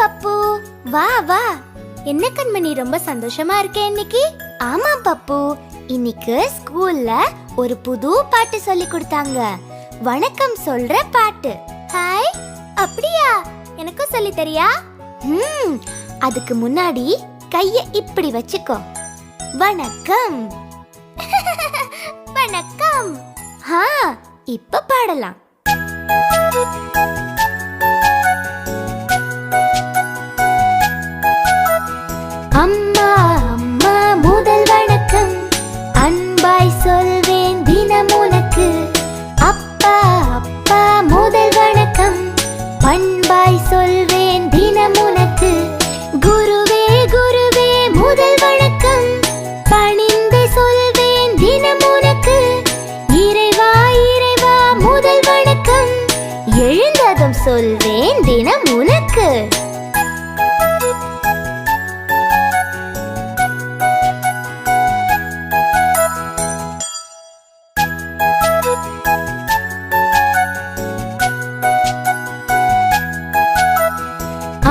பப்பு. வா வா. என்ன கண்மணி, ரொம்ப சந்தோஷமா இருக்கே இன்னைக்கு? ஆமா பப்பு, இன்னைக்கு ஸ்கூல்ல ஒரு புது பாட்டு சொல்லி கொடுத்தாங்க. வணக்கம் சொல்ற பாட்டு. ஹாய், அப்படியா? எனக்கும் சொல்லி தரியா? அதுக்கு முன்னாடி கைய இப்படி வச்சுக்கோ. வணக்கம். வணக்கம். இப்ப பாடலாம். அம்மா அம்மா முதல் வணக்கம், அன்பாய் சொல்வேன் தினம் உனக்கு. அப்பா அப்பா முதல் வணக்கம், பண்பாய் சொல்வேன் தினம் உனக்கு. குருவே குருவே முதல் வணக்கம், பணிந்து சொல்வேன் தினம் உனக்கு. இறைவா இறைவா முதல் வணக்கம், எழுந்ததும் சொல்வேன் தினம் உனக்கு.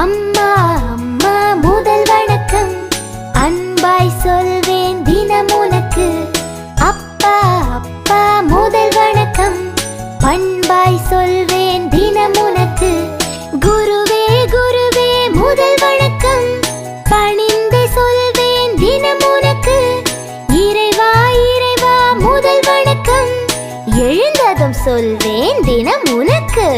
அம்மா அம்மா முதல் வணக்கம், அன்பாய் சொல்வேன் தினம் உனக்கு. அப்பா அப்பா முதல் வணக்கம், பண்பாய் சொல்வேன் தினம் உனக்கு. குருவே குருவே முதல் வணக்கம், பணிந்து சொல்வேன் தினம் உனக்கு. இறைவா இறைவா முதல் வணக்கம், எழுந்ததும் சொல்வேன் தினம் உனக்கு.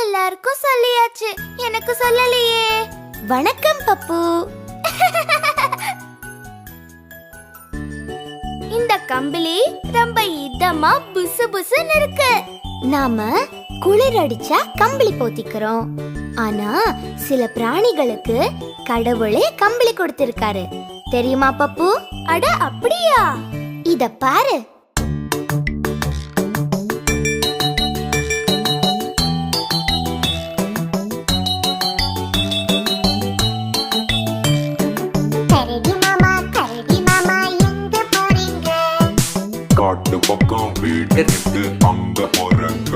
எல்லாருக்கும் சொல்லியாச்சு, எனக்கு சொல்லலையே. வணக்கம் பப்பு. இந்த கம்பளி ரொம்ப இதமா புசு புசுன்னு இருக்கு. நாம குளிர் அடிச்சா கம்பளி போத்திக்கிறோம். ஆனா சில பிராணிகளுக்கு கடவுளே கம்பளி கொடுத்திருக்காரு, தெரியுமா பப்பு? அட அப்படியா? இத பாரு. காட்டு பக்கம் வீடு இருக்கு, அங்க போறங்க.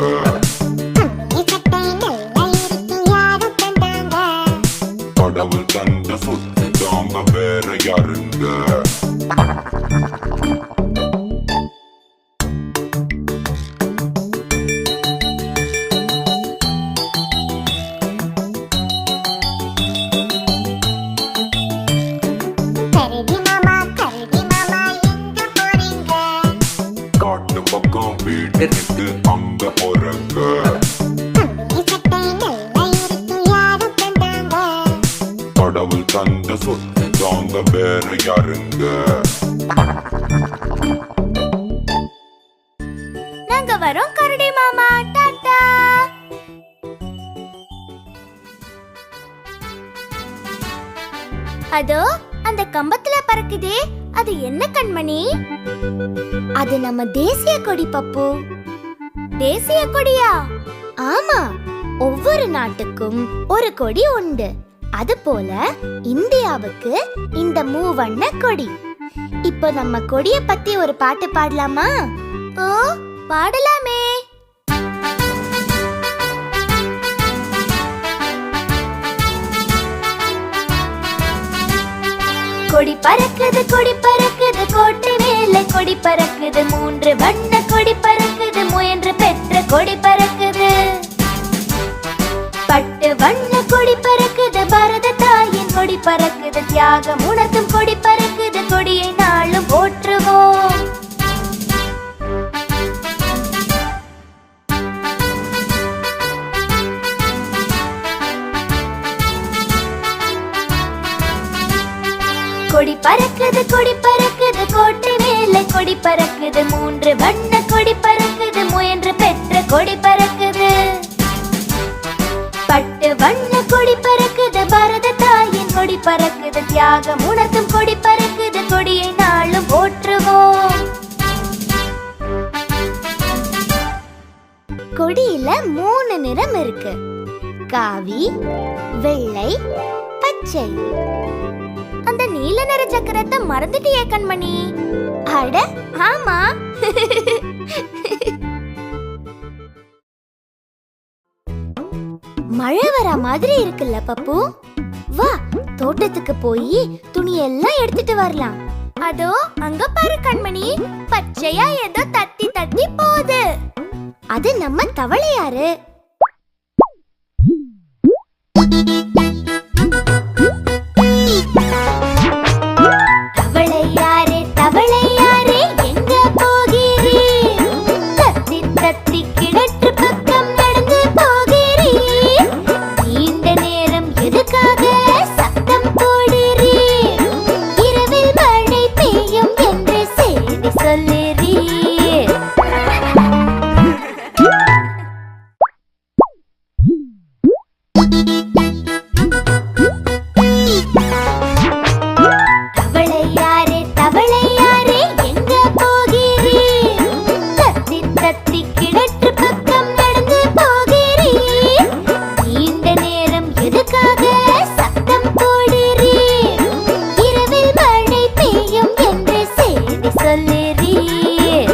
கடவுள் தந்த சொத்து தாங்க, வேற யாருங்க? காட்டு பக்கம் வீடு இருக்கு, அங்க போறங்க. கடவுள் தந்த சொத்து தாங்க, வேற யாருங்க? நாங்க வரோம் கரடி மாமா, டாடா. அதோ அந்த கம்பத்துல பறக்குதே, அது என்ன கண்மணி? அது நம்ம தேசிய கொடி பப்பு. தேசிய கொடியா? ஆமா, ஒவ்வொரு நாட்டுக்கும் ஒரு கொடி உண்டு. அது போல இந்தியாவுக்கு இந்த மூவண்ண கொடி. இப்போ நம்ம கொடிய பத்தி ஒரு பாட்டு பாடலாமா? ஓ, பாடலாமே. கொடி பறக்குது கொடி பறக்குது, கோட்டை மேலே கொடி பறக்குது. 3 வண்ண கொடி பறக்குது, முயன்று பெற்ற கொடி பறக்குது. பட்டு வண்ண கொடி பறக்குது, பாரத தாயின் கொடி பறக்குது. தியாகம் உணர்த்தும் கொடி பறக்குது, கொடியை நாளும் போற்றுவோம். கொடி பறக்குது கொடி பறக்குது, கோட்டை மேலே கொடி பறக்குது. 3 வண்ண கொடி பறக்குது, முயன்று பெற்ற கொடி பறக்குது. பட்டு வண்ண கொடி பறக்குது, பாரத தாயின் கொடி பறக்குது. தியாகம் உணர்த்தும் கொடி பறக்குது, கொடியை நாளும் போற்றுவோம். கொடியில 3 நிறம் இருக்கு. காவி, வெள்ளை, பச்சை. பச்சை. அந்த நீல நிற சக்கரத்தை மறந்துட்டியே கண்மணி. அட ஆமா. மழை வர மாதிரி இருக்குல்ல பப்பு? வா, தோட்டத்துக்கு போய் துணியெல்லாம் எடுத்துட்டு வரலாம். அதோ அங்க பாரு கண்மணி, பச்சையா ஏதோ தத்தி தத்தி போகுது. அது நம்ம தவளையாரு. தவளையாரே தவளையாரே எங்க போகிறீர்? தத்தி தத்தி கிணற்று பக்கம் நடந்து போகிறீர். நீண்ட நேரம் எதுக்காக சத்தம் போடுறீர்? இரவில் மழை பெய்யும் என்று செய்தி சொல்லுறீர். தவளையாரே தவளையாரே எங்க போகிறீர்? தத்தி தத்தி கிணற்று பக்கம் நடந்து போகிறீர். நீண்ட நேரம் எதுக்காக சத்தம் போடுறீர்? இரவில் மழை பெய்யும் என்று செய்தி சொல்லுறீர்.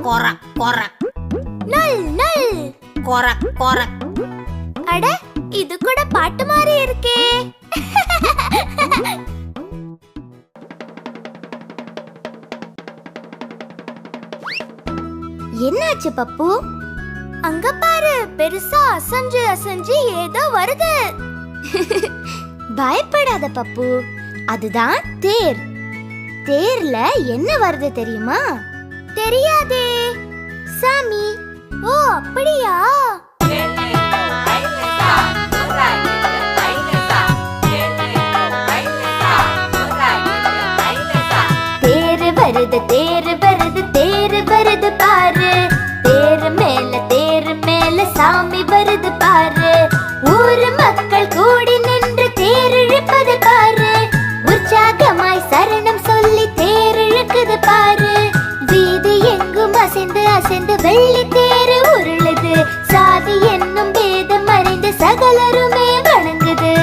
கொரக் கொரக் நல் நல். கொரக் கொரக். அட, இது கூட பாட்டு மாதிரி இருக்கே. என்னாச்சு பப்பு? அங்க பாரு, பெருசா அசஞ்சு அசஞ்சு ஏதோ வருது. பயப்படாத பப்பு, அதுதான் தேர். தேர்ல என்ன வருது தெரியுமா? தெரியாதே சாமி. ஓ அப்படியா? தேரு வருது தேரு வருது தேரு வருது பாரு. தேரு மேல சாமி வருது பாரு. ஊரு மக்கள் கூடி நின்று தேர் இழுப்பது பாரு. உற்சாகமாய் சரணம் சொல்லி தேர் இழுக்குது பாரு. வீதி எங்கும் அசைந்து அசைந்து வெள்ளி தேரு உருளுது. சாதி என்னும் பேதம் மறைந்து சகலருமே வணங்குது.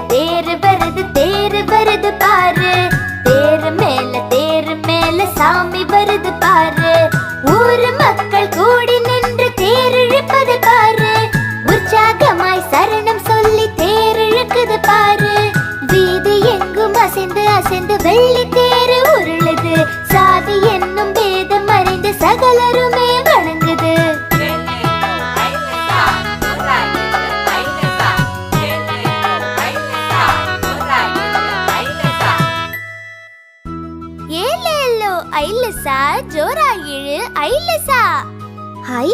தேரு வருது தேரு வருது பாரு. தேரு மேல சாமி வருது பாரு. ஊரு மக்கள் கூடி நின்று தேர் இழுப்பது பாரு. உற்சாகமாய் சரணம் சொல்லி தேர் இழுக்குது பாரு. வீதி எங்கும் அசைந்து அசைந்து வெள்ளி தேரு உருளுது. சாதி என்னும் பேதம் மறைந்து சகலருமே வணங்குது. ஐலசா ஜோரா இழு ஐலசா. ஹை,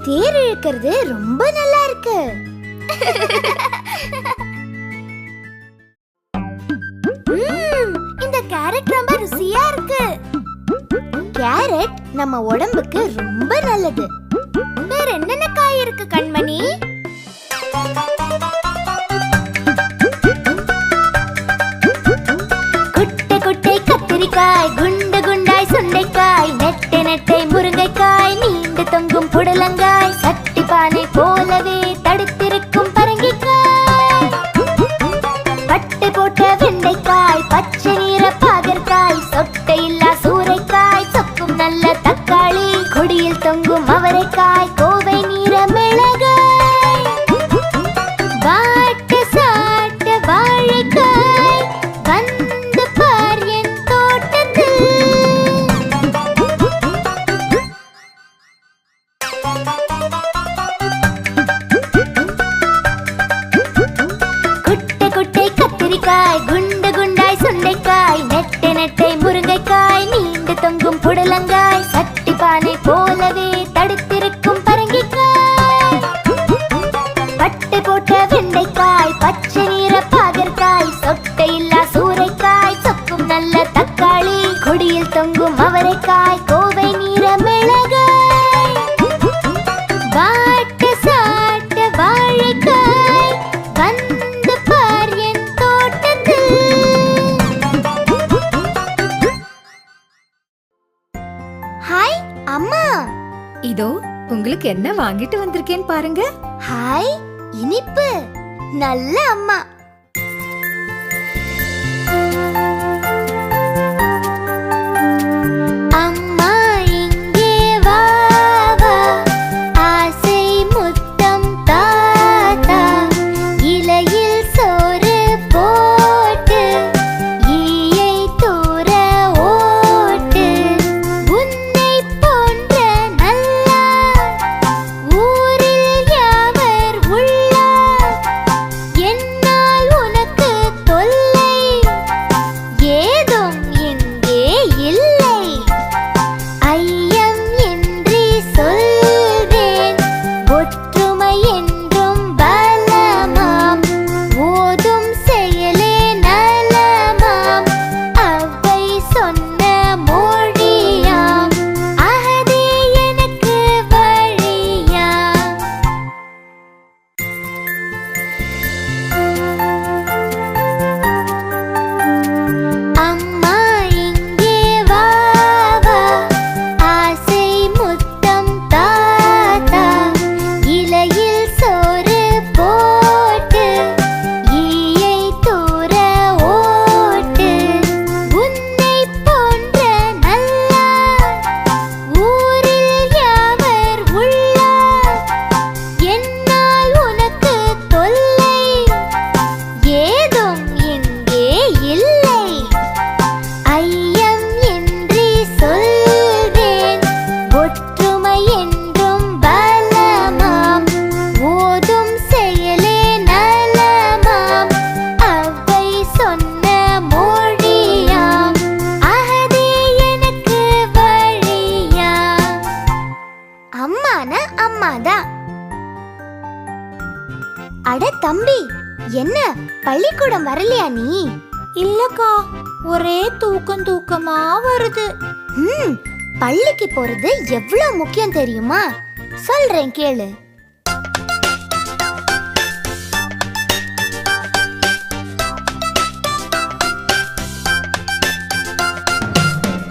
தேர் இழுக்கிறது ரொம்ப நல்லா இருக்கு. இந்த கேரட் ரொம்ப ருசியா இருக்கு. கேரட் நம்ம உடம்புக்கு ரொம்ப நல்லது. வேற என்னென்ன காய் இருக்கு கண்மணி? குட்டை குட்டை கத்திரிக்காய், குண்டு குண்டாய் சுண்டைக்காய், நெட்டை நெட்டை முருங்கைக்காய், நீண்டு தொங்கும் புடலங்காய், சட்டி பானை போலவே தடுத்திருக்கும் பரங்கிக்காய், பட்டை போட்ட வெண்டைக்காய், பச்சை நீர பாகற்காய், சொட்டை இல்லா சூரைக்காய், சொக்கும் நல்ல தக்காளி, கொடியில் தொங்கும் அவரைக்காய், கோவை நீர மிளகாய், வாட்ட சாட்ட வாழைக்காய், வந்து பார் என் தோட்டத்தில். குட்டை குட்டை கத்திரிக்காய், குண்டு குண்டாய் சுண்டைக்காய், நெட்டை நெட்டை முருங்கைக்காய், நீண்டு தொங்கும் புடலங்காய், சட்டி பானை போலவே தடுத்திருக்கும் பரங்கிக்காய், பட்டை போட்ட வெண்டைக்காய், பச்சை நீர பாகற்காய், சொட்டை இல்லா சூரைக்காய், சொக்கும் நல்ல தக்காளி, கொடியில் தொங்கும் அவரைக்காய், கோவை நீர மிளகாய், உங்களுக்கு என்ன வாங்கிட்டு வந்திருக்கேன்னு பாருங்க. ஹாய், இனிப்பு. நல்ல அம்மா. அம்மா இங்கே வா வா, ஆசை முத்தம் தாத்தா, இலையில் சோறு போட்டு ஈயை தூர ஓட்டு, உன்னை போன்ற நல்லா ஊரில் யாவர் உள்ளார், என்னால் உனக்கு தொல்லை ஏதும் இங்கே இல்லை. ஐயம் இன்றி சொல்வேன், ஒற்றுமை என்றும் பலமாம், ஓதும் செயலே நலமாம், அவை சொன்ன மொழியாம், அகதே எனக்கு வழியாம். அம்மா இங்கே வா வா, ஆசை முத்தம் தாத்தா, இலையில் சோறு போட்டு ஈயை தூர ஓட்டு, உன்னை போன்ற நல்லா ஊரில் யாவர் உள்ளார், என்னால் உனக்கு தொல்லை ஏதும் இங்கே இல்லை. ஐயம் இன்றி சொல்வேன், ஒற்றுமை என்றும் பலமாம், ஓதும் செயலே நலமாம், அவை சொன்ன மொழியாம், அகதே எனக்கு வழியாம். அம்மானா அம்மாதான். அட தம்பி, என்ன பள்ளிக்கூடம் வரலையா நீ? இல்லக்கா, ஒரே தூக்கமா வருது. பள்ளிக்கு போறது எவ்வளவு முக்கியம் தெரியுமா? சொல்றேன் கேளு.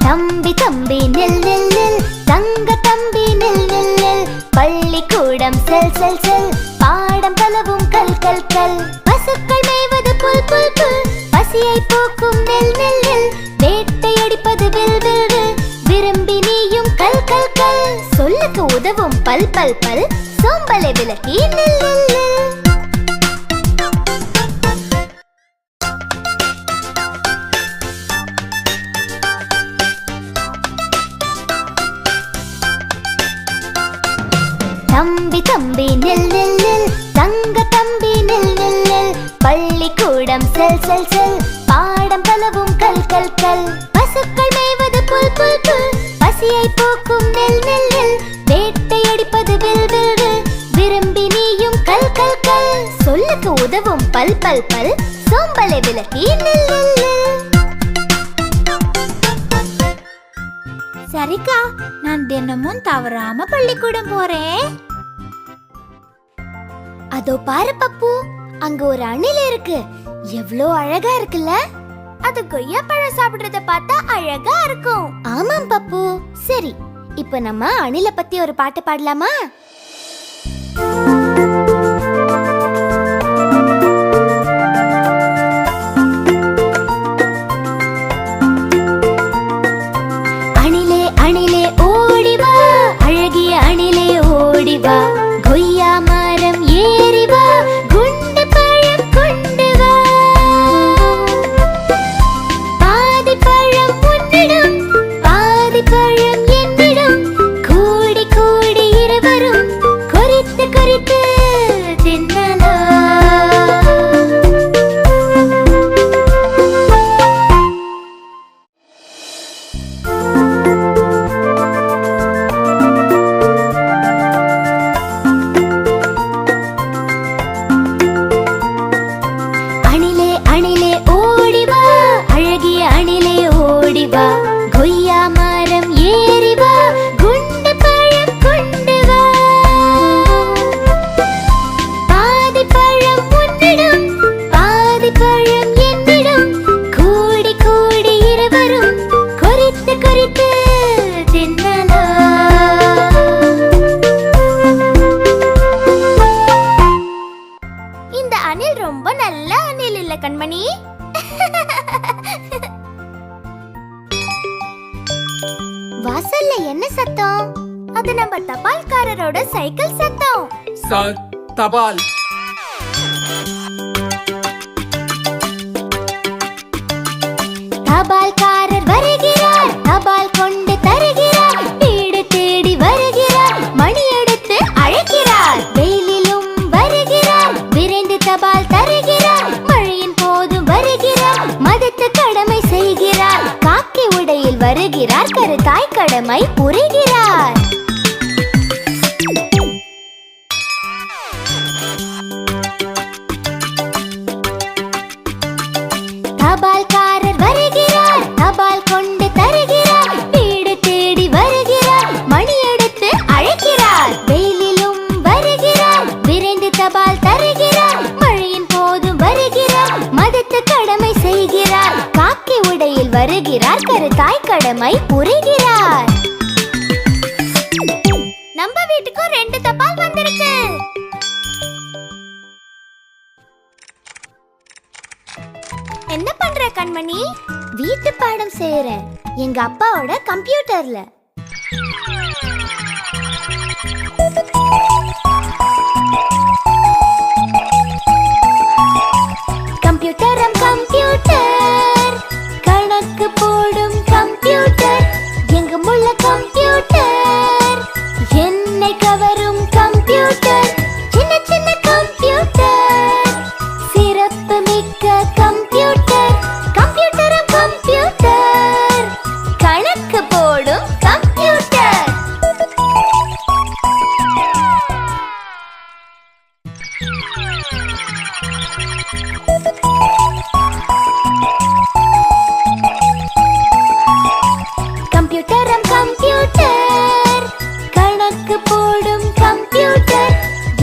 தம்பி தம்பி நில் நில் நில், தங்க தம்பி நில் நில் நில், பள்ளிக்கூடம் செல் செல் செல், பாடம் பலவும் கல் கல் கல், பசுக்கள் மேய்வது புல் புல் புல், பசியை போக்கும் நெல் நெல் நெல், வேட்டையடிப்பது வில் வில் வில், விரும்பி நீயும் கல் கல் கல், சொல்லுக்கு உதவும் பல் பல் பல், சோம்பலை விலக்கி நில் நில் நில். தம்பி தம்பி நில் நில் நில், தங்க தம்பி நில் நில் நில், பள்ளிக்கூடம் செல் செல் செல், பாடம் பலவும் கல் கல் கல், பசுக்கள் மேய்வது புல் புல் புல், பசியை போக்கும் நெல் நெல் நெல், வேட்டையடிப்பது வில் வில் வில், விரும்பி நீயும் கல் கல் கல், சொல்லுக்கு உதவும் பல் பல் பல், சோம்பலை விலக்கி நில் நில் நில். சரிக்கா, நான் தினமும் தவறாம பள்ளிக்கூடம் போறேன். அதோ பாரு பப்பு, அங்க ஒரு அணில் இருக்கு. எவ்வளோ அழகா இருக்குல்ல? அது கொய்யா பழம் சாப்பிடுறத பார்த்தா அழகா இருக்கும். ஆமாம் பப்பு. சரி, இப்ப நம்ம அணில பத்தி ஒரு பாட்டு பாடலாமா? அணிலே அணிலே ஓடிவா, அழகிய அணிலே ஓடிவா, கொய்யா மரம் ஏறிவா, குண்டு பழம் கொண்டு வா, பாதி பழம் உன்னிடம் பாதி பழம் என்னிடம், கூடி கூடி இருவரும் கொறித்து கொறித்து தின்னலாம். அணிலே அணிலே ஓடிவா, அழகிய அணிலே ஓடிவா, கொய்யா மரம் ஏறிவா, குண்டு பழம் கொண்டு வா, பாதி பழம் தபால்காரரோட சைக்கிள் சத்தம். சார், தபால். தபால்காரர் வருகிறார், தபால் கொண்டு தருகிறார், வீடு தேடி வருகிறார், மணி எடுத்து அழைக்கிறார், வெயிலிலும் வருகிறார், விரைந்து தபால் தருகிறார், மழையின் போதும் வருகிறார், மதத்து கடமை செய்கிறார், காக்கி உடையில் வருகிறார், கருத்தாய் கடமை புரிகிறார். தபால்காரர் வருகிறார், தபால் கொண்டு தருகிறார், வீடு தேடி வருகிறார், மணி எடுத்து அழைக்கிறார், வெயிலிலும் வருகிறார், விரைந்து தபால் தருகிறார், மழையின் போதும் வருகிறார், மதத்து கடமை செய்கிறார், காக்கி உடையில் வருகிறார், கருத்தாய் கடமை புரிகிறார். நம்ம வீட்டுக்கு 2 தபால் வந்திருக்கு. என்ன பண்ற கண்மணி? வீட்டு பாடம் செய்யறேன், எங்க அப்பாவோட கம்ப்யூட்டர்ல. கம்ப்யூட்டரம் கம்ப்யூட்டர், கணக்கு போடும் கம்ப்யூட்டர், எங்கும் உள்ள கம்ப்யூட்டர், என்னை கவரும் கம்ப்யூட்டர், சின்ன சின்ன கம்ப்யூட்டர், சிறப்பு மிக்க கம்ப்யூட்டர், கம்ப்யூட்டரும் கம்ப்யூட்டர், கணக்கு போடும் கம்ப்யூட்டர். கம்ப்யூட்டரம் கம்ப்யூட்டர், கணக்கு போடும் கம்ப்யூட்டர்,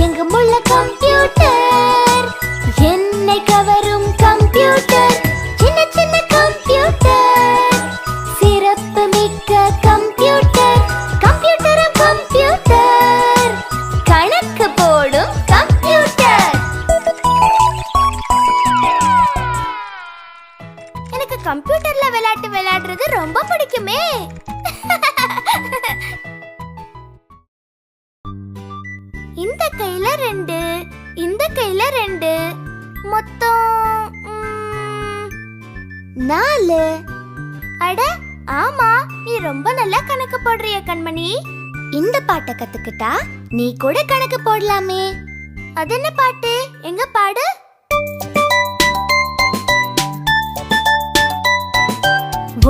எங்கும் உள்ள கம்ப்யூட்டர், என்னை கவரும் கம்ப்யூட்டர், சின்ன சின்ன கம்ப்யூட்டர், சிறப்பு மிக்க கம்ப்யூட்டர், கம்ப்யூட்டரும் கம்ப்யூட்டர், கணக்கு போடும் கம்ப்யூட்டர். எனக்கு கம்ப்யூட்டர்ல விளையாட்டு விளையாடுறது ரொம்ப பிடிக்குமே. இந்த கையில 2, இந்த கையில 2, மொத்தம் 4. அட ஆமா, நீ ரொம்ப நல்லா கணக்கு போடுறிய கண்மணி. இந்த பாட்டை கத்துக்கிட்டா நீ கூட கணக்கு போடலாமே. அது என்ன பாட்டு? எங்க பாடு.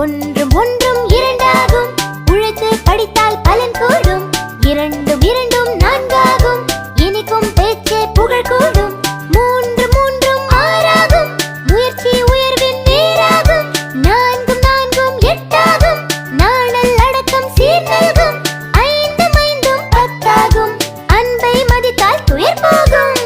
ஒன்றும் ஒன்றும் இரண்டாகும், உழைத்து படித்தால் பலன் கூடும், இரண்டும் இரண்டும் 4 ஆகும், இனிக்கும் பேச்சே புகழ் கூடும், 3 3 6 ஆகும், முயற்சி உயர்வின் நேராகும், 4 4 8 ஆகும், நாணல் அடக்கம் சீர் நல்கும், 5 5 10 ஆகும், அன்பை மதித்தால் துயர் போகும்.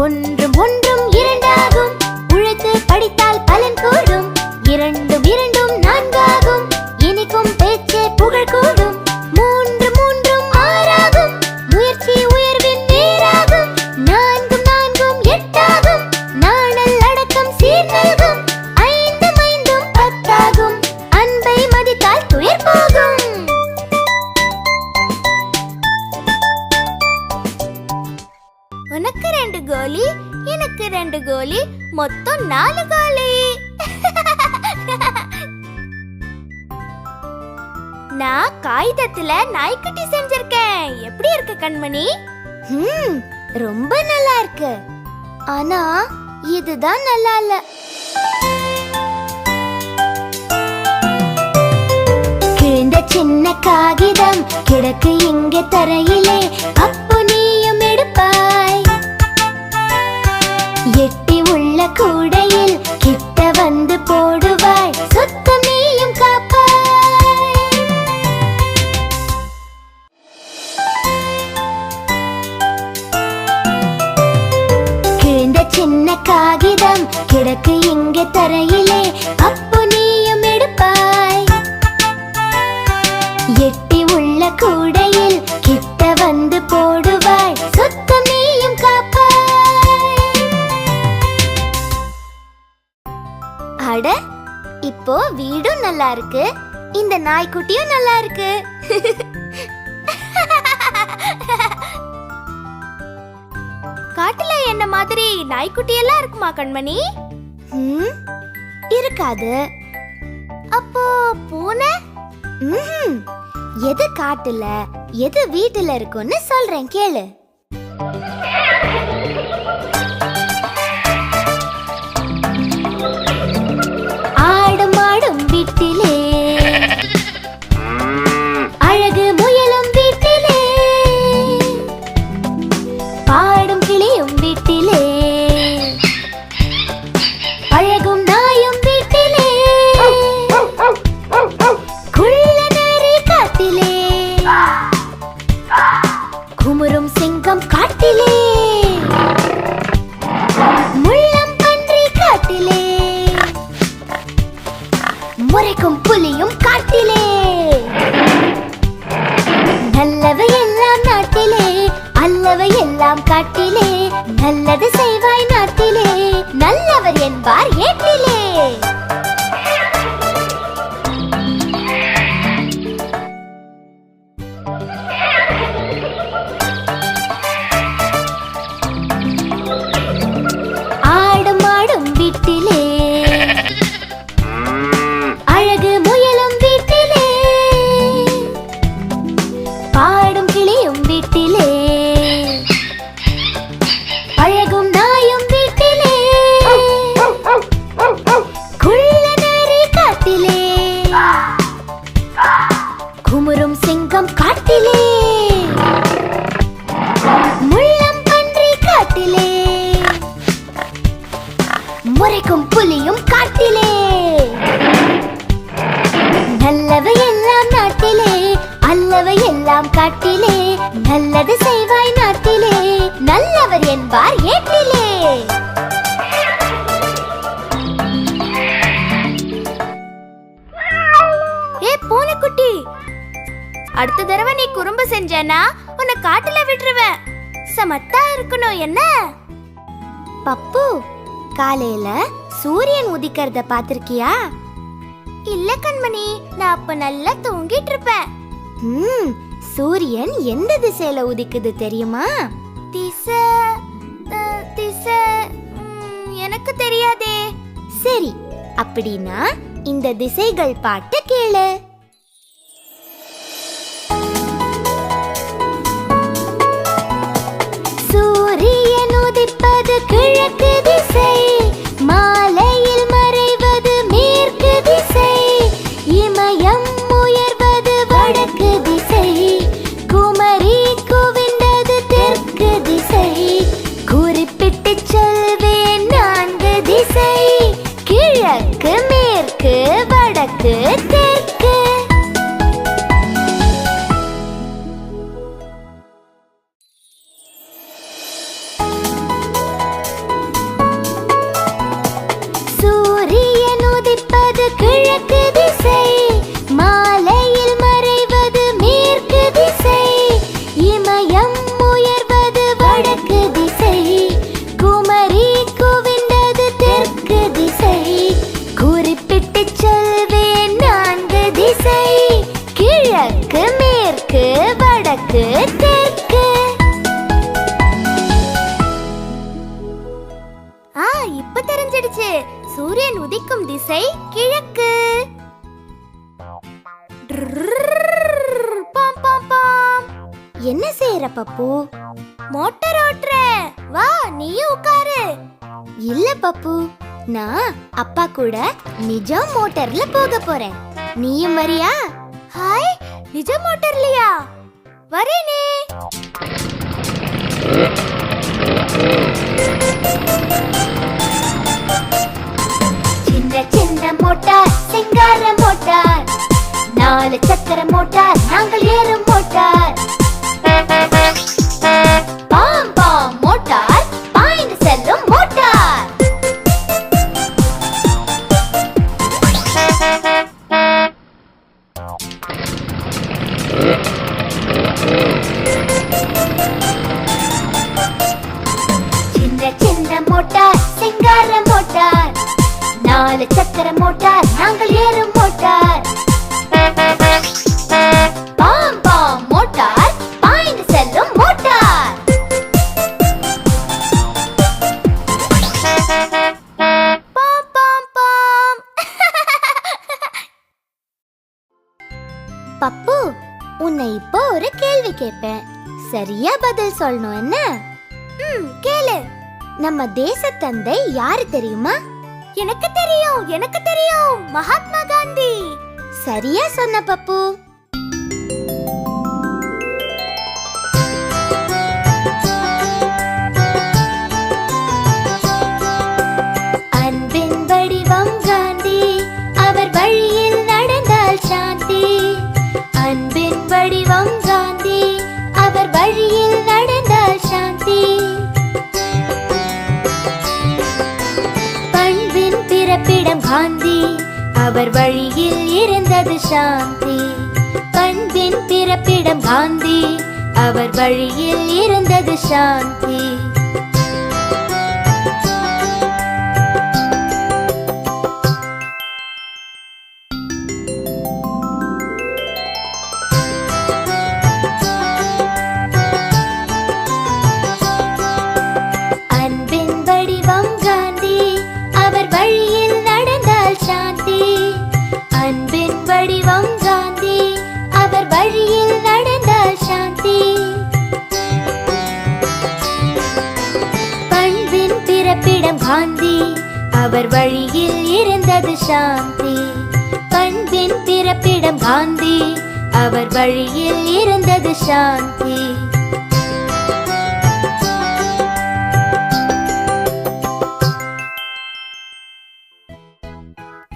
ஒன்றும் ஒன்றும் இரண்டாகும், உழைத்து படித்தால் பலன் கூடும், இரண்டும் இரண்டும் 4 ஆகும், இனிக்கும் பேச்சே புகழ் கூடும், 3 3 6 ஆகும், முயற்சி உயர்வின் நேராகும், 4 4 8 ஆகும், நாணல் அடக்கம் சீர் நல்கும், 5 5 10 ஆகும், அன்பை மதித்தால் துயர் போகும். உனக்கு 2 கோலி, எனக்கு 2 கோலி, மொத்தம் 4 கோலி. நான் காகிதத்துல நாய்க்குட்டி செஞ்சிருக்கேன். எப்படி இருக்கு கண்மணி? ரொம்ப நல்லா இருக்கு. ஆனா இதுதான் நல்லா இல்ல. கிழிந்த சின்ன காகிதம் கிடக்கு இங்கே தரையிலே, அப்போ நீயும் எடுப்பாய், எட்டி உள்ள கூடையில் கிட்ட வந்து போடுவாய், சுத்தம் நீயும் காப்பாய். கிழிந்த சின்ன காகிதம் கிடக்கு இங்கே தரையிலே, அப்போ நீயும் எடுப்பாய், எட்டி உள்ள கூடையில் கிட்ட வந்து போடுவாய், சுத்தம் நீயும் காப்பாய். அட, இப்போ வீடும் நல்லா இருக்கு, இந்த நாய்க்குட்டியும் நல்லா இருக்கு. காட்டுல என்ன மாதிரி நாய்க்குட்டி எல்லாம் இருக்குமா கண்மணி? இருக்காது. அப்போ பூனை? எது காட்டுல எது வீட்டுல இருக்குன்னு சொல்றேன் கேளு. ஆடும் ஆடும் வீட்டிலே, அழகு முயலும் வீட்டிலே, பாடும் கிளியும் வீட்டிலே, அழகும் நாயும் வீட்டிலே, குள்ள நரி காட்டிலே, குமுறும் சிங்கம் காட்டிலே, முள்ளம் பன்றி காட்டிலே, முறைக்கும் புலியும் காட்டிலே, நல்லவை எல்லாம் நாட்டிலே, அல்லவை எல்லாம் காட்டிலே, நல்லது செய்வாய் நாட்டிலே, நல்லவர் என்பார் ஏட்டிலே. ஆடும் ஆடும் வீட்டிலே, அழகு முயலும் வீட்டிலே, பாடும் கிளியும் வீட்டிலே, அழகும் நாயும் வீட்டிலே, குள்ள நரி காட்டிலே, குமுறும் சிங்கம் காட்டிலே, முள்ளம் பன்றி காட்டிலே, முறைக்கும் புலியும் காட்டிலே, நல்லவை எல்லாம் நாட்டிலே, அல்லவை எல்லாம் காட்டிலே, நல்லது செய்வாய் நாட்டிலே, நல்லவர் என்பார் ஏட்டிலே. ஏ பூனைக்குட்டி, அடுத்த தடவை நீ குறும்பு செஞ்சேனா உன்னை காட்டுல விட்டுருவேன். சமத்தா இருக்கணும் என்ன? பப்பு, காலையில சூரியன் உதிக்கிறத பாத்திருக்கியா? இல்ல கண்மணி, நான் அப்ப நல்லா தூங்கிட்டு இருப்பேன். சூரியன் எந்த திசையில உதிக்குது தெரியுமா? திசை திசை எனக்கு தெரியாதே. சரி, அப்படின்னா இந்த திசைகள் பாட்டு கேளு. சூரியன் உதிப்பது கிழக்கு திசை, மாலையில் மறைவது மேற்கு திசை, இமயம் உயர்வது வடக்கு திசை, குமரி குவிந்தது தெற்கு திசை, குறிப்பிட்டு சொல்வேன் 4 திசை, கிழக்கு மேற்கு வடக்கு தெற்கு. சூரியன் உதிப்பது கிழக்கு திசை, மாலையில் மறைவது மேற்கு திசை, இமயம் உயர்வது வடக்கு திசை, குமரி குவிந்தது தெற்கு திசை, குறிப்பிட்டு சொல்வேன் 4 திசை, கிழக்கு மேற்கு வடக்கு தெற்கு. இப்ப தெரிஞ்சிடுச்சு, சூரியன் உதிக்கும் திசை கிழக்கு. பாம் பாம் பாம். என்ன செய்யற பப்பு? மோட்டார் ஓட்டுற. வா, நீயும் உட்காரு. இல்ல பப்பு, நான் அப்பா கூட நிஜம் மோட்டார்ல போக போறேன். நீயும் வரியா? ஹாய், நிஜம் மோட்டார்லயா? வரேனே. சின்ன சின்ன மோட்டார், சிங்கார மோட்டார், 4 சக்கர மோட்டார், நாங்கள் ஏறும் மோட்டார். பாம் பாம் மோட்டார், பாய்ந்து செல்லும் மோட்டார். சின்ன சின்ன மோட்டார், சிங்கார மோட்டார், 4 சக்கர மோட்டார் நாங்கள் ஏறும் மோட்டார். பாம் பாம் மோட்டார் பாய்ந்து செல்லும் மோட்டார். பாம் பாம் பாம். பப்பு, உன்னை இப்போ ஒரு கேள்வி கேட்பேன். சரியா பதில் சொல்லணும். என்ன? கேளு. நம்ம தேச தந்தை யாரு தெரியுமா? எனக்கு தெரியும் மகாத்மா காந்தி. சரியா சொன்ன பப்பு. அன்பின் வடிவம் காந்தி, அவர் வழியில் நடந்தால் சாந்தி. அன்பின் வடிவம் காந்தி, அவர் வழியில் நடந்தால் சாந்தி. பண்பின் பிறப்பிடம் காந்தி, அவர் வழியில் இருந்தது சாந்தி. பண்பின் பிறப்பிடம் காந்தி, அவர் வழியில் இருந்தது சாந்தி. காந்தி, அவர் வழியில் இருந்தது சாந்தி. பண்பின் பிறப்பிடம் காந்தி, அவர் வழியில் இருந்தது சாந்தி.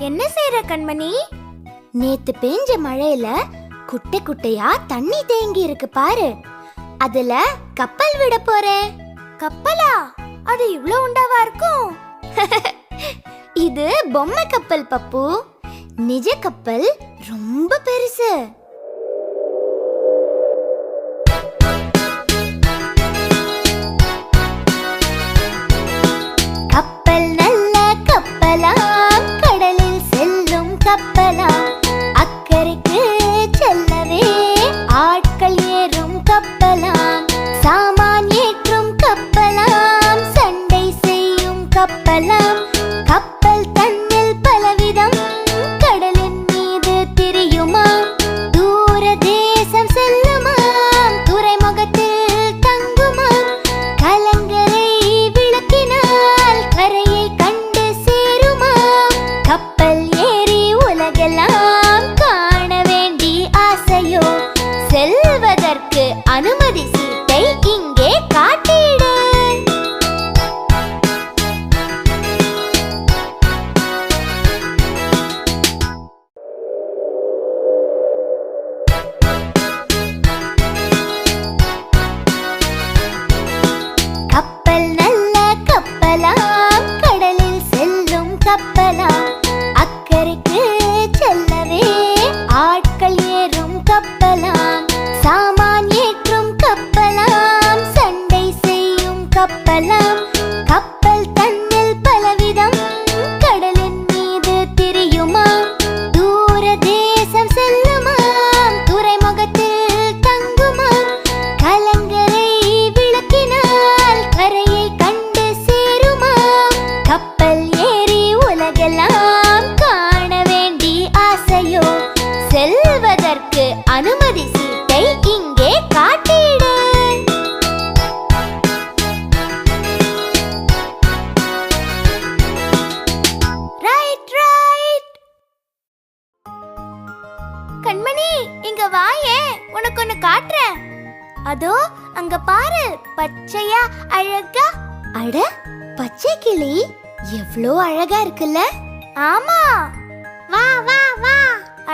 என்ன செய்யற கண்மணி? நேத்து பெஞ்ச மழையில குட்டை குட்டையா தண்ணி தேங்கி இருக்கு பாரு. அதுல கப்பல் விட போறேன். கப்பலா? அது இவ்ளோ உண்டாவா இருக்கும்? இது பொம்மை கப்பல் பப்பு. நிஜ கப்பல் ரொம்ப பெருசு. கப்பல் நல்ல கப்பலாம், கடலில் செல்லும் கப்பலாம். அக்கறைக்கு செல்லவே ஆட்கள் ஏறும் கப்பலாம். சாமான் ஏற்றும் கப்பலாம், சண்டை செய்யும் கப்பலாம். கப்பல் தன்னில் பலவிதம், கடலின் மீது திரியுமா. தூர தேசம் செல்லுமாம், துறைமுகத்தில் தங்குமாம். கலங்கரை விளக்கினால் கரையை கண்டு சேருமாம். கப்பல் ஏறி உலகெல்லாம் காண வேண்டி ஆசையோ, செல்வதற்கு அனுமதி சீட்டை இங்கே காட்டிடு. கப்பல் நல்ல கப்பலாம், கடலில் செல்லும் கப்பலாம். அக்கறைக்கு செல்லவே ஆட்கள் ஏறும் கப்பலாம். சாமான் ஏற்றும் கப்பலாம், சண்டை செய்யும் கப்பலாம். கப்பல் தன்னில் பலவிதம், கடலின் மீது திரியுமாம். தூர தேசம் செல்லுமாம், துறைமுகத்தில் தங்குமாம். கலங்கரை விளக்கினால் கரையை கண்டு சேருமாம். கப்பல் ஏறி உலகெல்லாம் காண வேண்டி ஆசையோ, செல்வதற்கு அனுமதி சீட்டை இங்கே காட்டிடு. Right right. கண்மணி, இங்க வாயே, உனக்கு ஒன்னு காட்டுறேன். அதோ அங்க பாரு, பச்சையா அழகா. அட, பச்சை கிளி எவ்ளோ அழகா இருக்குல்ல? ஆமா, வா வா வா.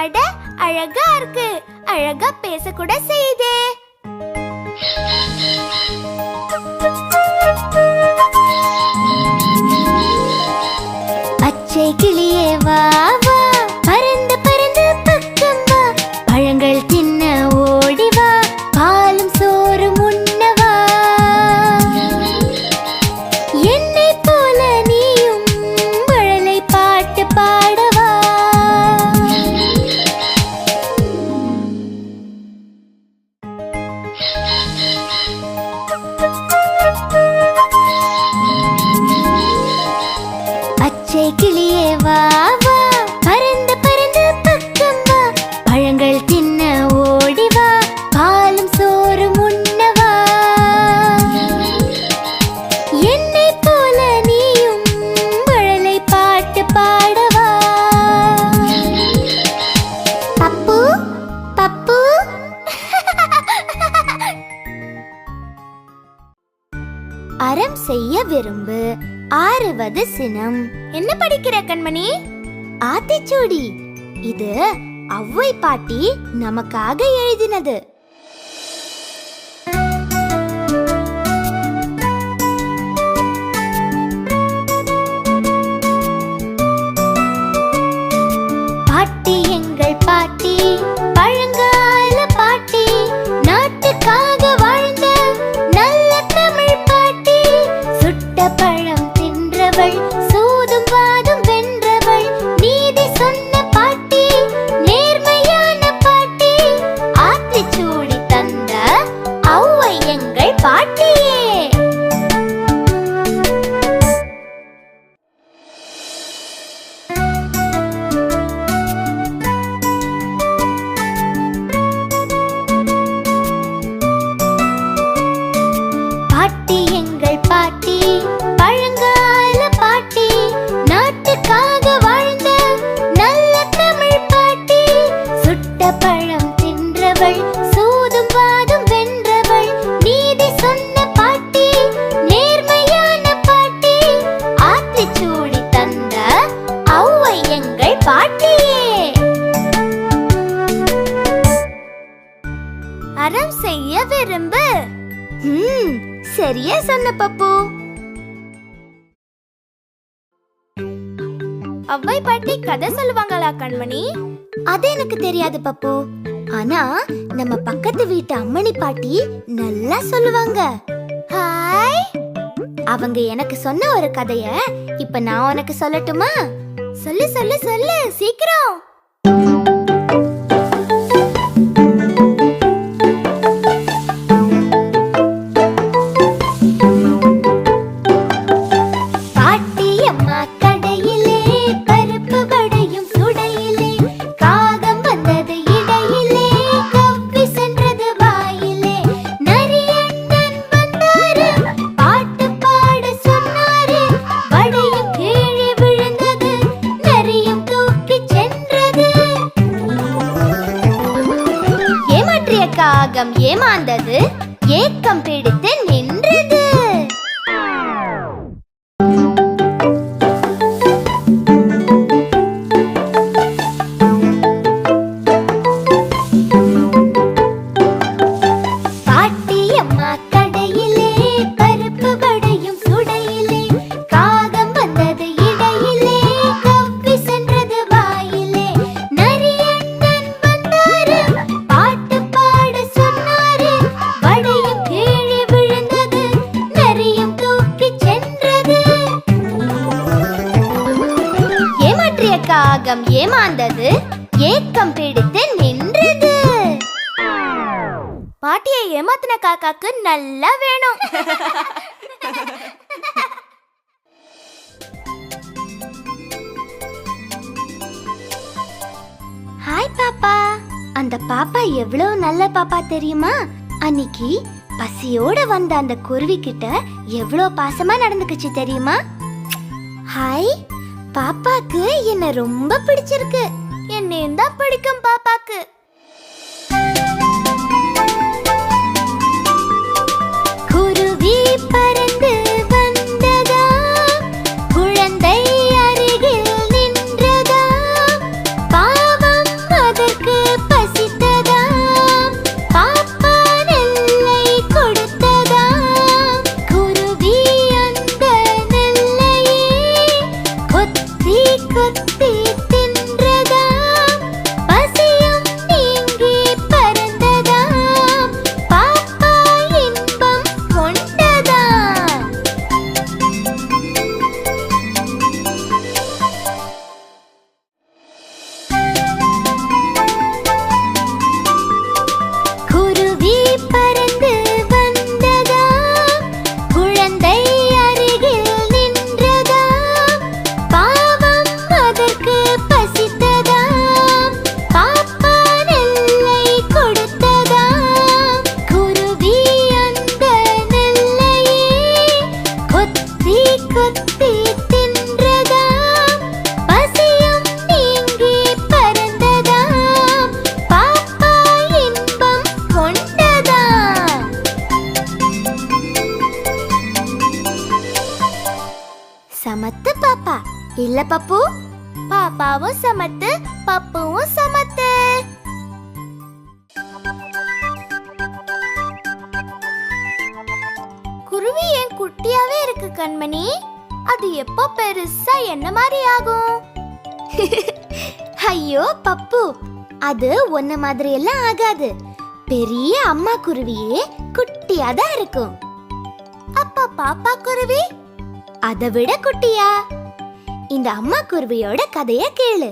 அட, அழகா இருக்கு. அழகா பேச கூட செய்தே. பச்சை கிளியே வா வா, பறந்து பறந்து பக்கம் வா. பழங்கள் தின்ன ஓடி வா, பாலும் சோறும் உண்ணவா. என்னை போல நீயும் மழலை பாட்டு வா வா, பறந்து பறந்து பக்கம் வா, பழங்கள் தின்ன ஓடி வா, பாலும் சோறும் உண்ணவா. என்னை போல நீயும் மழலை பாட்டு பாடவா. பப்பு பப்பு. அறம் செய்ய விரும்பு, ஆறுவது சினம். என்ன படிக்கிற கண்மணி? ஆத்திச்சூடி. இது ஔவை பாட்டி நமக்காக எழுதினது. பாட்டி எங்கள் பாட்டி, பழங்கால பாட்டி, நாட்டுக்காக வாழ்ந்த நல்ல தமிழ் பாட்டி. சுட்ட பழம் தின்றவள், சூதும் வாதும் வென்றவள், நீதி சொன்ன பாட்டி, நேர்மையான பாட்டி, ஆத்திச்சூடி தந்த ஔவை எங்கள் பாட்டியே. பாட்டி எங்கள் பாட்டி, பழங்கால பாட்டி, நாட்டுக்காக வாழ்ந்த நல்ல தமிழ் பாட்டி. சுட்ட பழம் தின்றவள், சூதும் வாதும் வென்றவள், நீதி சொன்ன பாட்டி, நேர்மையான பாட்டி, ஆத்திச்சூடி தந்த ஔவை எங்கள் பாட்டியே. அறம் செய்ய விரும்பு. சரியா சொன்ன பப்பு. ஔவை பாட்டி கதை சொல்லுவாங்களா கண்மணி? அது எனக்கு தெரியாது பப்பு. ஆனா நம்ம பக்கத்து வீட்டு அம்மணி பாட்டி நல்லா சொல்லுவாங்க. ஹாய். அவங்க எனக்கு சொன்ன ஒரு கதைய இப்ப நான் உனக்கு சொல்லட்டுமா? சொல்லு சொல்லு சொல்லு சீக்கிரம். காகம் ஏமாந்தது, ஏக்கம் பிடித்து நின்றது. பாட்டியம்மா கடையிலே, பருப்பு வடையும் சுடையிலே, காகம் வந்தது இடையிலே, கவ்வி சென்றது வாயிலே. நரியண்ணன் வந்தாரு, பாட்டு பாட சொன்னாரு, வடையும் கீழே விழுந்தது, நரியும் தூக்கி சென்றது. ஏமாற்றிய காகம் ஏமாந்தது, ஏக்கம் பிடித்து நின்றது. பாட்டியை ஏமாத்தின காக்காக்கு நல்லா வேணும். ஹாய் பாப்பா. அந்த பாப்பா எவ்வளவு நல்ல பாப்பா தெரியுமா? அன்னைக்கு பசியோட வந்த அந்த குருவி கிட்ட எவ்வளவு பாசமா நடந்துக்குச்சு தெரியுமா? ஹாய். பாப்பாக்கு என்ன ரொம்ப பிடிச்சிருக்கு. என்னையும் தான் பிடிக்கும் பாப்பாக்கு. குருவி பறந்து வந்ததா, குழந்தை அருகில் நின்றதா, பாவம் அதற்கு பசித்ததா, பாப்பா நெல்லை கொடுத்ததா, குருவி அந்த நெல்லையே கொத்தி கொத்தி தின்றதா, பசியும் நீங்கி பறந்ததா, பாப்பா இன்பம் கொண்டதா. குருவி பறந்து வந்ததா, குழந்தை அருகில் நின்றதா, பாவம் இல்ல பப்பு? பாப்பாவும் சமத்து, பப்புவும் சமத்து. குருவி ஏன் குட்டியாவே இருக்கு கண்மணி? அது எப்போ பெருசா என்ன மாதிரி ஆகும்? ஐயோ பப்பு, அது ஒன்ன மாதிரி எல்லாம் ஆகாது. பெரிய அம்மா குருவியே குட்டியா தான் இருக்கும். அப்ப பாப்பா குருவி அதை விட குட்டியா? இந்த அம்மா குருவியோட கதைய கேளு.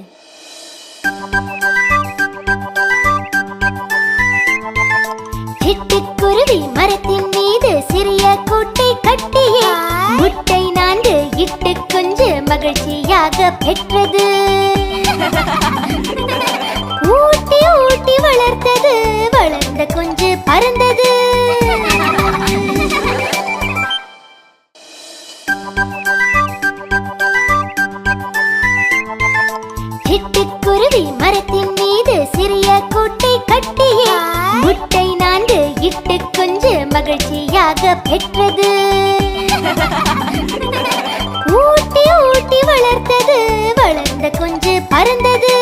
சிட்டுக்குருவி மரத்தின் மீது சிறிய கூட்டை கட்டியே முட்டை 4 இட்டு குஞ்சு மகிழ்ச்சியாக பெற்றது. ஊட்டி ஊட்டி வளர்த்தது, வளர்ந்த குஞ்சு பறந்தது. சிட்டுக்குருவி மரத்தின் மீது சிறிய கூட்டை கட்டியே முட்டை 4 இட்டு குஞ்சு மகிழ்ச்சியாக பெற்றது. ஊட்டி ஊட்டி வளர்த்தது, வளர்ந்த குஞ்சு பறந்தது.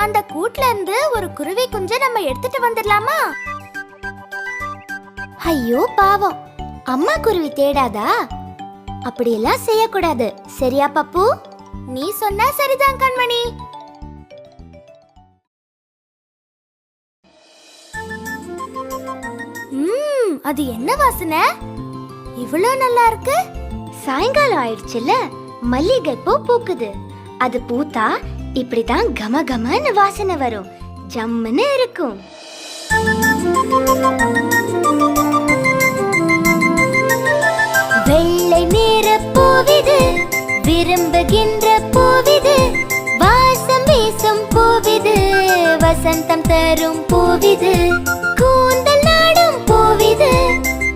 அந்த கூட்ல இருந்து ஒரு குருவி குஞ்சை நம்ம எடுத்துட்டு வந்துடலாமா? ஐயோ பாவம், அம்மா குருவி தேடாதா? அப்படியெல்லாம் செய்யக்கூடாது, சரியா பப்பு? நீ சொன்னா சரிதான் கண்மணி. அது என்ன வாசனை? இவ்வளவு நல்லா இருக்கு. சாயங்காலம் ஆயிடுச்சுல, மல்லிகை பூ பூக்குது. அது பூத்தா இப்படிதான் கம கமன்னு வாசனை வரும், ஜம்முன்னு இருக்கும். வெள்ளை நிற பூவிது, விரும்புகின்ற பூவிது, வாசம் வீசும் பூவிது, வசந்தம் தரும் பூவிது, கூந்தல் நாடும் பூவிது,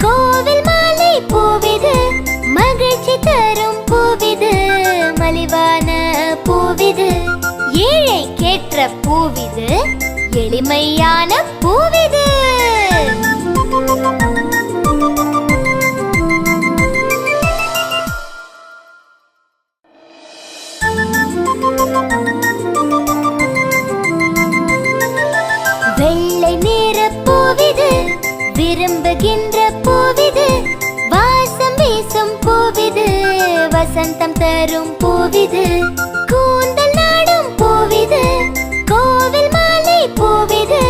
கோவில் மாலை பூவிது, மகிழ்ச்சி தரும் பூவிது, மலிவான பூவிது, ஏழை கேற்ற பூவிது, எளிமையான பூவிது. வெள்ளை நிற பூவிது, விரும்புகின்ற பூவிது, வாசம் வீசும் பூவிது, வசந்தம் தரும் பூவிது, கூந்தல் நாடும் பூவிது, கோவில் மாலை பூவிது,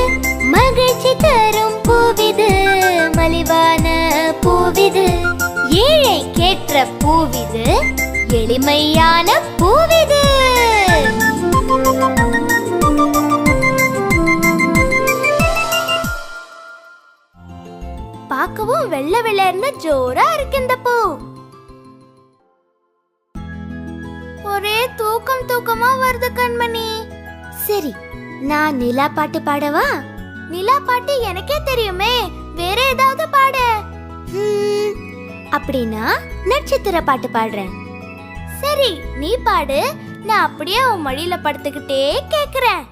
மகிழ்ச்சி தரும் பூவிது, மலிவான பூவிது, ஏழை கேற்ற பூவிது, எளிமையான பூவிது. பார்க்கவும் வெள்ளை வெள்ளேர்னு ஜோரா இருக்கு இந்த பூ. ஒரே தூக்கம் தூக்கமா வருது கண்மணி. சரி, நான் நிலா பாட்டு பாடவா? நிலா பாட்டு எனக்கே தெரியுமே, வேற ஏதாவது பாடு. அப்படின்னா நட்சத்திர பாட்டு பாடுறேன். சரி, நீ பாடு, நான் அப்படியே உன் மடியில படுத்துக்கிட்டே கேக்குறேன்.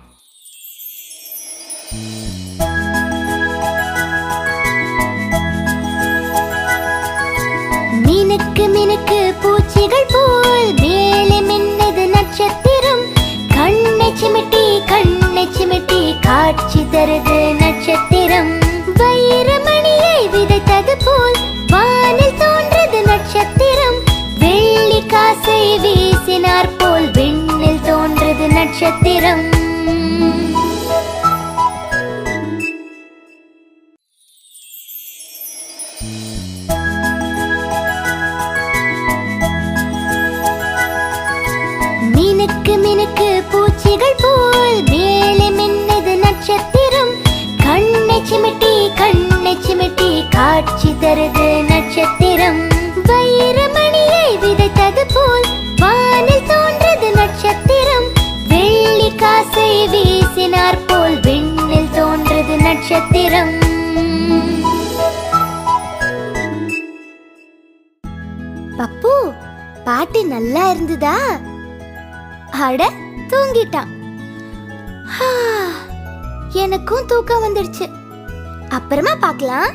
மினுக்கு மினுக்கு பூச்சிகள் போல் மேலே மின்னது நட்சத்திரம், கண்ணை சிமிட்டி காட்சி தருது நட்சத்திரம், வைரமணியை விதைத்தது போல் வானில் தோன்றது நட்சத்திரம், வெள்ளி காசை வீசினார் போல் விண்ணில் தோன்றது நட்சத்திரம். மினுக்கு மினுக்கு பூச்சிகள் போல் மேலே மின்னது நட்சத்திரம், கண்ணை சிமிட்டி காட்சி தருது நட்சத்திரம், வைரமணியை விதைத்தது போல் வானில் தோன்றது நட்சத்திரம், வெள்ளி காசை வீசினார் போல் விண்ணில் தோன்றது நட்சத்திரம். பப்பு, பாட்டு நல்லா இருந்ததா? அட, தூங்கிட்டான். எனக்கும் தூக்கம் வந்துடுச்சு. அப்புறமா பார்க்கலாம்.